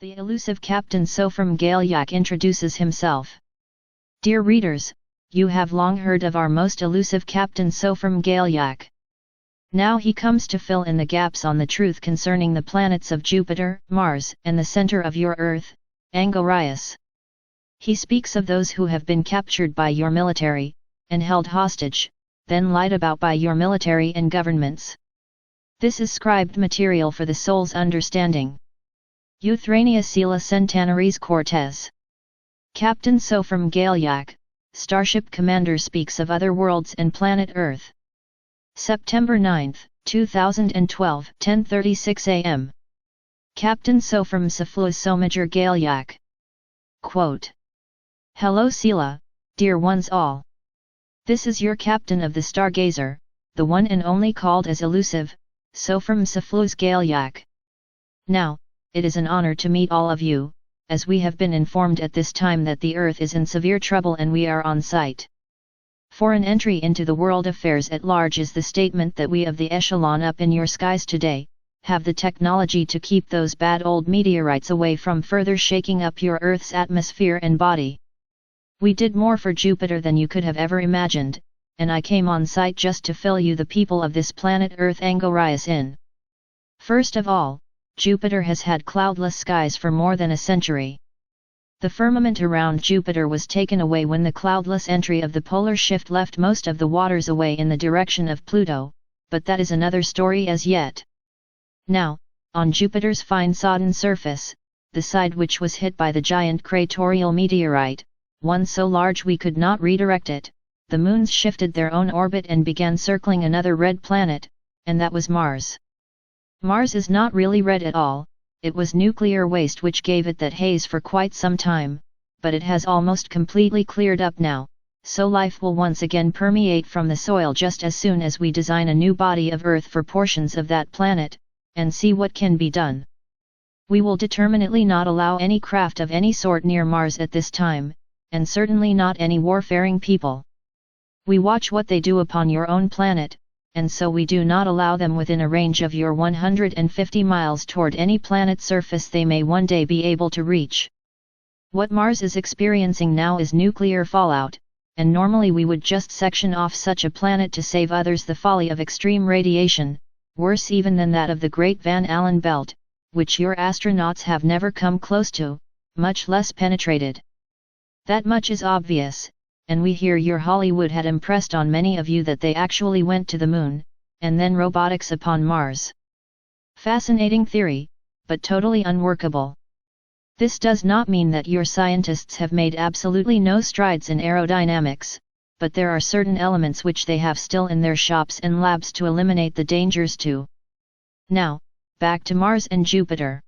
The elusive Captain Sophram Galiac introduces himself. Dear readers, you have long heard of our most elusive Captain Sophram Galiac. Now he comes to fill in the gaps on the truth concerning the planets of Jupiter, Mars, and the center of your Earth, Sentana-Ries. He speaks of those who have been captured by your military, and held hostage, then lied about by your military and governments. This is scribed material for the soul's understanding. Euthrania Sela Sentana-Ries-Cortez. Captain Sophram Galiac, Starship Commander, speaks of other worlds and planet Earth. September 9, 2012, 10:36 a.m. Captain Sophram Galiac. Quote. Hello Sela, dear ones all. This is your captain of the Stargazer, the one and only called as elusive, Sophram Galiac. Now, it is an honor to meet all of you, as we have been informed at this time that the Earth is in severe trouble and we are on site. For an entry into the world affairs at large is the statement that we of the echelon up in your skies today, have the technology to keep those bad old meteorites away from further shaking up your Earth's atmosphere and body. We did more for Jupiter than you could have ever imagined, and I came on site just to fill you the people of this planet Earth Sentana-Ries in. First of all, Jupiter has had cloudless skies for more than a century. The firmament around Jupiter was taken away when the cloudless entry of the polar shift left most of the waters away in the direction of Pluto, but that is another story as yet. Now, on Jupiter's fine sodden surface, the side which was hit by the giant cratorial meteorite, one so large we could not redirect it, the moons shifted their own orbit and began circling another red planet, and that was Mars. Mars is not really red at all, it was nuclear waste which gave it that haze for quite some time, but it has almost completely cleared up now, so life will once again permeate from the soil just as soon as we design a new body of Earth for portions of that planet, and see what can be done. We will determinately not allow any craft of any sort near Mars at this time, and certainly not any warfaring people. We watch what they do upon your own planet, and so we do not allow them within a range of your 150 miles toward any planet surface they may one day be able to reach. What Mars is experiencing now is nuclear fallout, and normally we would just section off such a planet to save others the folly of extreme radiation, worse even than that of the Great Van Allen Belt, which your astronauts have never come close to, much less penetrated. That much is obvious, and we hear your Hollywood had impressed on many of you that they actually went to the moon, and then robotics upon Mars. Fascinating theory, but totally unworkable. This does not mean that your scientists have made absolutely no strides in aerodynamics, but there are certain elements which they have still in their shops and labs to eliminate the dangers too. Now, back to Mars and Jupiter.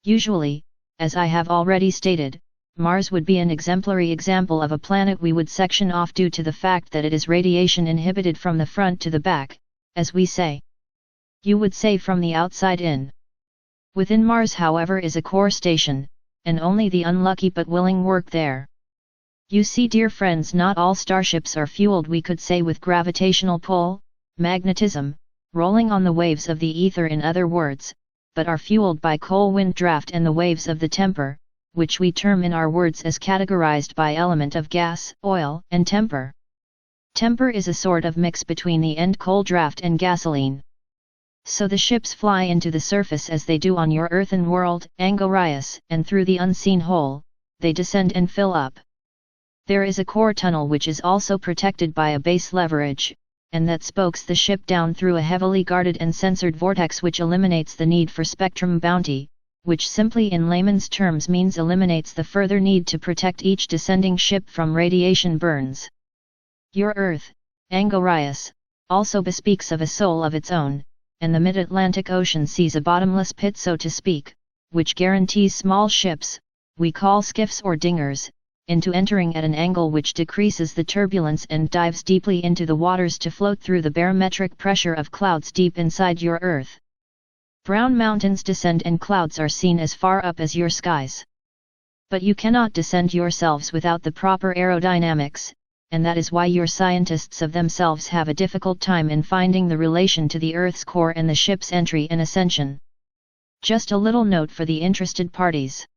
Usually, as I have already stated, Mars would be an exemplary example of a planet we would section off due to the fact that it is radiation inhibited from the front to the back, as we say. You would say from the outside in. Within Mars, however, is a core station, and only the unlucky but willing work there. You see, dear friends, not all starships are fueled, we could say, with gravitational pull, magnetism, rolling on the waves of the ether in other words, but are fueled by coal wind draft and the waves of the temper, which we term in our words as categorized by element of gas, oil, and temper. Temper is a sort of mix between the end coal draft and gasoline. So the ships fly into the surface as they do on your earthen world, Sentana-Ries, and through the unseen hole, they descend and fill up. There is a core tunnel which is also protected by a base leverage, and that spokes the ship down through a heavily guarded and censored vortex which eliminates the need for spectrum bounty, which simply in layman's terms means eliminates the further need to protect each descending ship from radiation burns. Your Earth, Sentana-Ries, also bespeaks of a soul of its own, and the mid-Atlantic Ocean sees a bottomless pit, so to speak, which guarantees small ships, we call skiffs or dingers, into entering at an angle which decreases the turbulence and dives deeply into the waters to float through the barometric pressure of clouds deep inside your Earth. Brown mountains descend and clouds are seen as far up as your skies. But you cannot descend yourselves without the proper aerodynamics, and that is why your scientists of themselves have a difficult time in finding the relation to the Earth's core and the ship's entry and ascension. Just a little note for the interested parties.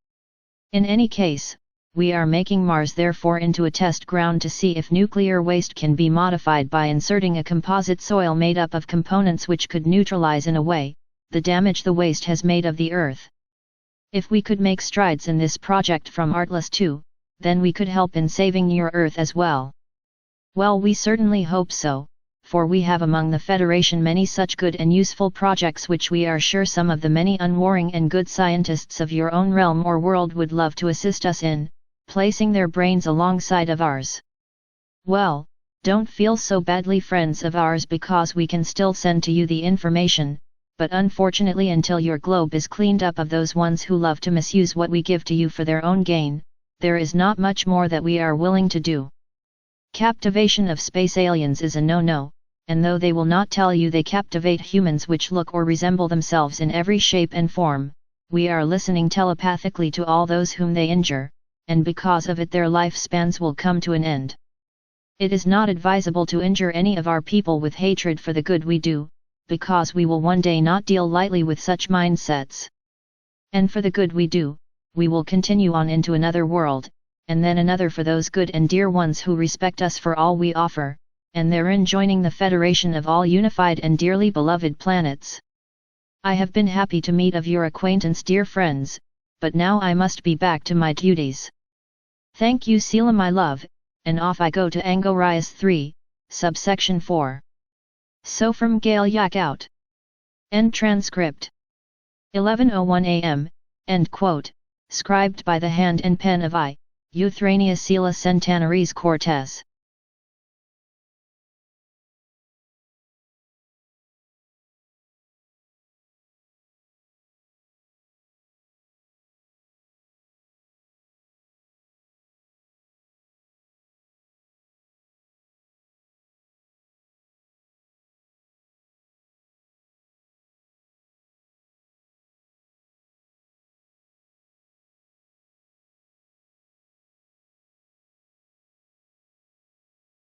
In any case, we are making Mars therefore into a test ground to see if nuclear waste can be modified by inserting a composite soil made up of components which could neutralize in a way the damage the waste has made of the Earth. If we could make strides in this project from Artless 2, then we could help in saving your Earth as well. Well, we certainly hope so, for we have among the Federation many such good and useful projects which we are sure some of the many unwarring and good scientists of your own realm or world would love to assist us in, placing their brains alongside of ours. Well, don't feel so badly, friends of ours, because we can still send to you the information, but unfortunately until your globe is cleaned up of those ones who love to misuse what we give to you for their own gain, there is not much more that we are willing to do. Captivation of space aliens is a no-no, and though they will not tell you they captivate humans which look or resemble themselves in every shape and form, we are listening telepathically to all those whom they injure, and because of it their lifespans will come to an end. It is not advisable to injure any of our people with hatred for the good we do, because we will one day not deal lightly with such mindsets. And for the good we do, we will continue on into another world, and then another for those good and dear ones who respect us for all we offer, and therein joining the Federation of all unified and dearly beloved planets. I have been happy to meet of your acquaintance, dear friends, but now I must be back to my duties. Thank you, Sela, my love, and off I go to Angorias 3, subsection 4. Sophram Galiac out. End transcript. 11:01 a.m., end quote, scribed by the hand and pen of I, Euthrania Sela Sentana-Ries-Cortez.